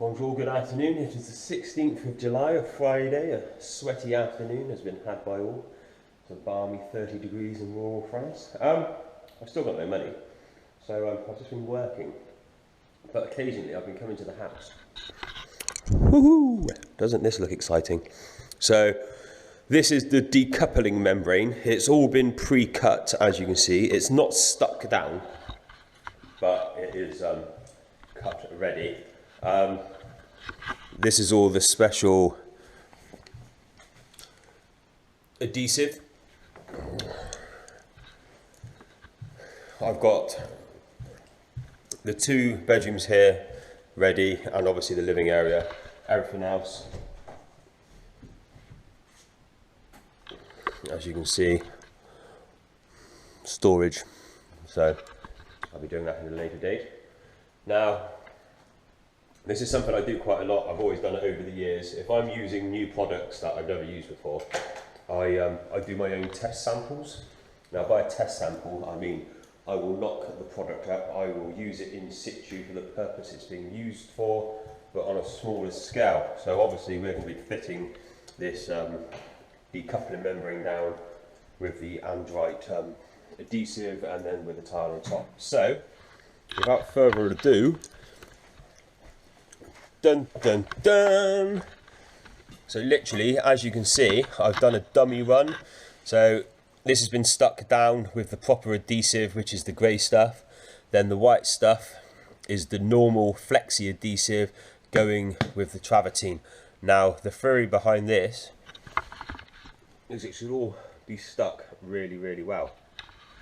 Bonjour, good afternoon. It is the 16th of July, a Friday. A sweaty afternoon has been had by all. It's a balmy 30 degrees in rural France. I've still got no money, so I've just been working. But occasionally I've been coming to the house. Woohoo! Doesn't this look exciting? So this is the decoupling membrane. It's all been pre-cut, as you can see. It's not stuck down, but it is cut ready. This is all the special adhesive. I've got the 2 bedrooms here ready, and obviously the living area. Everything else, as you can see, storage. So I'll be doing that in a later date. Now, this is something I do quite a lot. I've always done it over the years. If I'm using new products that I've never used before, I do my own test samples. Now, by a test sample, I mean I will not cut the product up. I will use it in situ for the purpose it's being used for, but on a smaller scale. So obviously we're going to be fitting this decoupling membrane down with the andrite adhesive, and then with the tile on top. So without further ado, dun dun dun. So literally, as you can see, I've done a dummy run. So this has been stuck down with the proper adhesive, which is the grey stuff. Then the white stuff is the normal flexi adhesive going with the travertine. Now the theory behind this is it should all be stuck really, really well.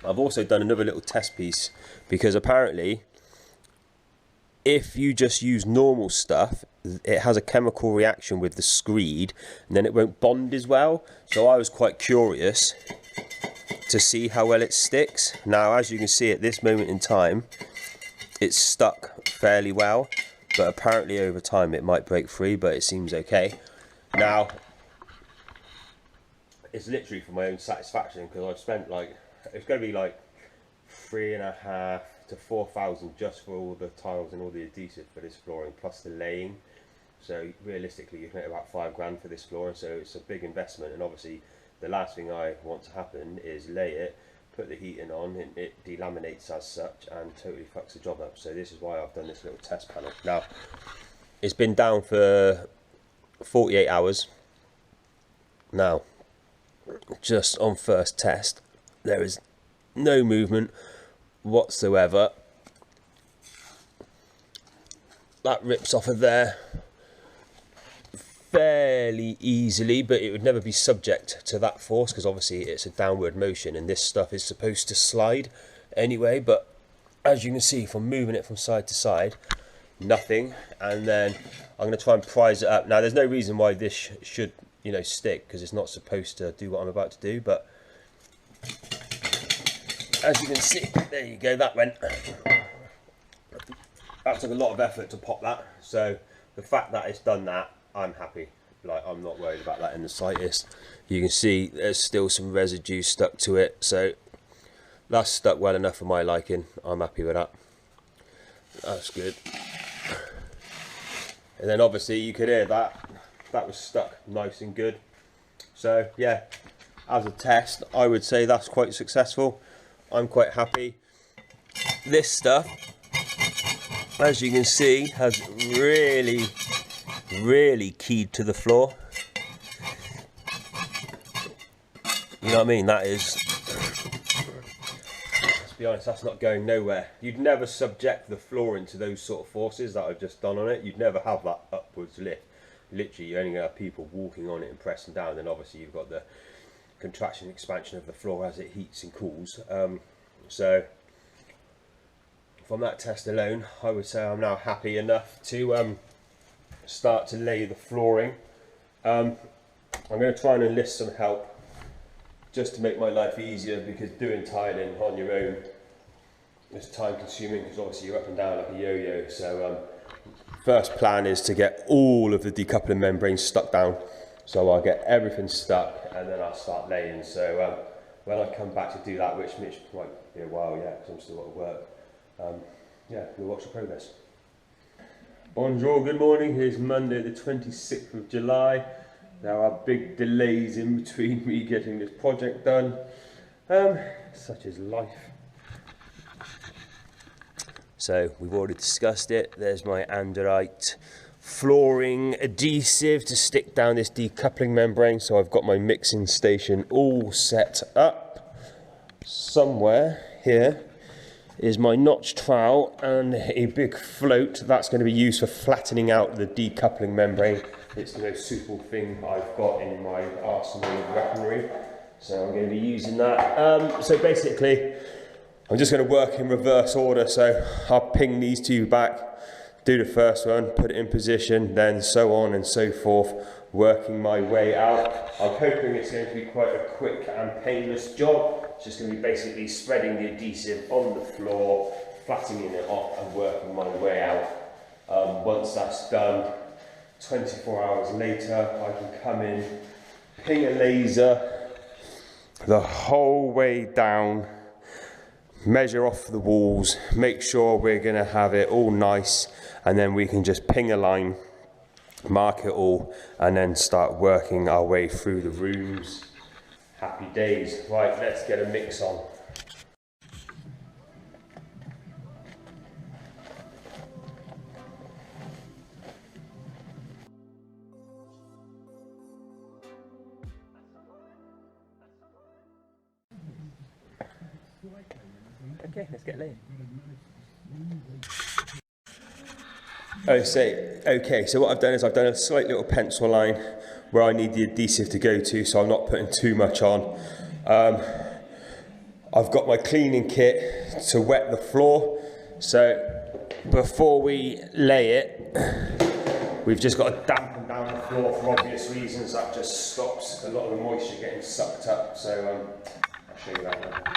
I've also done another little test piece, because apparently if you just use normal stuff, it has a chemical reaction with the screed and then it won't bond as well. So I was quite curious to see how well it sticks. Now, as you can see at this moment in time, it's stuck fairly well, but apparently over time it might break free, but it seems okay. Now, it's literally for my own satisfaction, because I've spent it's going to be like 3,500 to 4,000 just for all the tiles and all the adhesive for this flooring, plus the laying. So realistically, you've made about 5 grand for this flooring, so it's a big investment. And obviously the last thing I want to happen is lay it, put the heating on, and it delaminates as such and totally fucks the job up. So this is why I've done this little test panel. Now, it's been down for 48 hours. Now, just on first test, there is no movement whatsoever. That rips off of there fairly easily, but it would never be subject to that force, because obviously it's a downward motion and this stuff is supposed to slide anyway. But as you can see from moving it from side to side, nothing. And then I'm going to try and prise it up. Now, there's no reason why this should, you know, stick, because it's not supposed to do what I'm about to do. But as you can see, there you go, that went. That took a lot of effort to pop that. So the fact that it's done that, I'm happy. Like, I'm not worried about that in the slightest. You can see there's still some residue stuck to it, so that's stuck well enough for my liking. I'm happy with that. That's good. And then obviously you could hear that was stuck nice and good. So yeah, as a test, I would say that's quite successful. I'm quite happy. This stuff, as you can see, has really keyed to the floor. You know what I mean? That is, let's be honest, that's not going nowhere. You'd never subject the flooring to those sort of forces that I've just done on it. You'd never have that upwards lift. Literally, you're only going to have people walking on it and pressing down. Then obviously you've got the contraction and expansion of the floor as it heats and cools. So from that test alone, I would say I'm now happy enough to start to lay the flooring. I'm going to try and enlist some help just to make my life easier, because doing tiling on your own is time consuming, because obviously you're up and down like a yo-yo. So first plan is to get all of the decoupling membranes stuck down. So I'll get everything stuck and then I'll start laying. So when I come back to do that, which might be a while yet, because I'm still at work, yeah, we'll watch the progress. Bonjour, good morning. Here's Monday the 26th of July. There are big delays in between me getting this project done. Such is life. So we've already discussed it. There's my Anderite flooring adhesive to stick down this decoupling membrane. So I've got my mixing station all set up. Somewhere here is my notch trowel and a big float that's going to be used for flattening out the decoupling membrane. It's the most suitable thing I've got in my arsenal of weaponry, so I'm going to be using that. So basically I'm just going to work in reverse order, so I'll ping these two back, do the first one, put it in position, then so on and so forth, working my way out. I'm hoping it's going to be quite a quick and painless job. It's just going to be basically spreading the adhesive on the floor, flattening it off and working my way out. Once that's done, 24 hours later, I can come in, ping a laser the whole way down, measure off the walls, make sure we're going to have it all nice, and then we can just ping a line, mark it all, and then start working our way through the rooms. Happy days. Right, let's get a mix on. Okay, let's get laid. So what I've done is I've done a slight little pencil line where I need the adhesive to go to, so I'm not putting too much on. I've got my cleaning kit to wet the floor, so before we lay it, we've just got to dampen down the floor for obvious reasons. That just stops a lot of the moisture getting sucked up, so I'll show you that now.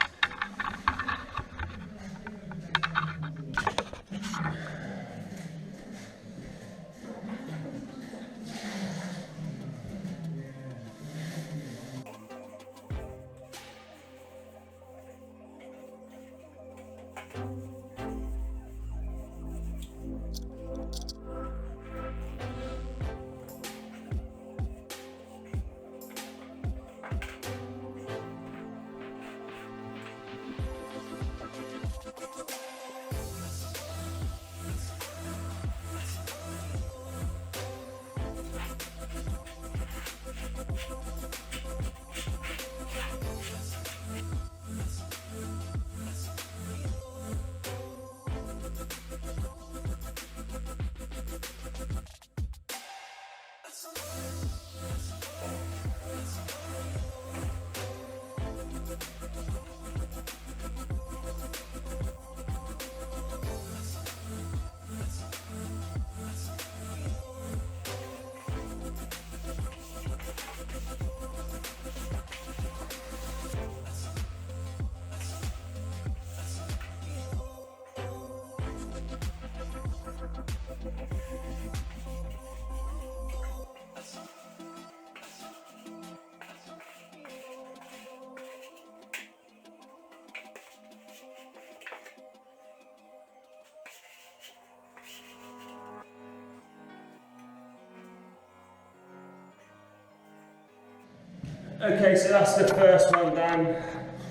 Okay, so that's the first one done.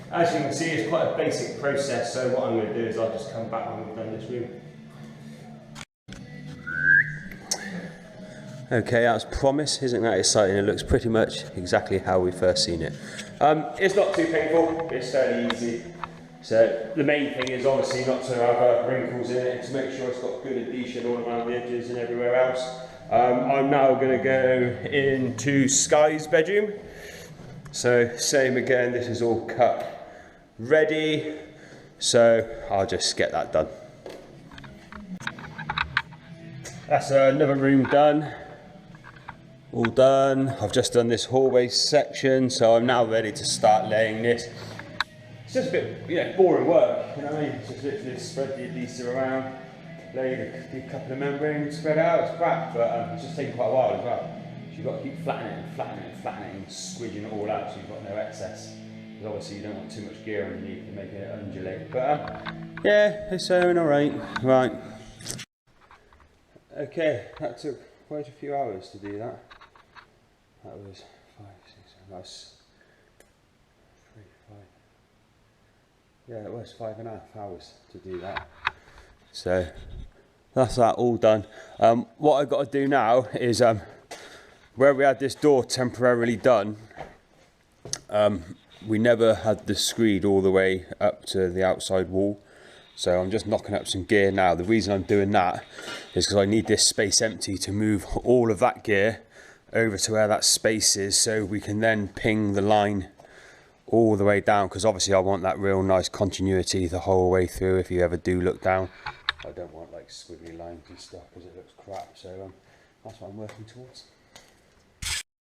As you can see, it's quite a basic process, so what I'm going to do is I'll just come back when we've done this room. Okay, as promised, isn't that exciting? It looks pretty much exactly how we first seen it. It's not too painful, it's fairly easy. So the main thing is obviously not to have wrinkles in it, to make sure it's got good adhesion all around the edges and everywhere else. I'm now going to go into Sky's bedroom. So same again, this is all cut ready, so I'll just get that done. That's another room done, all done. I've just done this hallway section, so I'm now ready to start laying this. It's just a bit, boring work, you know what I mean? Just literally spread the adhesive around, lay the couple of membranes, spread out, it's crap, but it's just taking quite a while as well. So you've got to keep flattening it and flattening it and flattening it and squidging it all out so you've got no excess. Because obviously you don't want too much gear underneath to make it undulate. But yeah, it's going alright. Right. Okay, that took quite a few hours to do that. That was 5, 6, 7, that's 3, 5. Yeah, it was 5.5 hours to do that. So that's that all done. What I've got to do now is where we had this door temporarily done, we never had this screed all the way up to the outside wall. So I'm just knocking up some gear now. The reason I'm doing that is because I need this space empty to move all of that gear over to where that space is, so we can then ping the line all the way down, because obviously I want that real nice continuity the whole way through if you ever do look down. I don't want like squiggly lines and stuff because it looks crap, so that's what I'm working towards.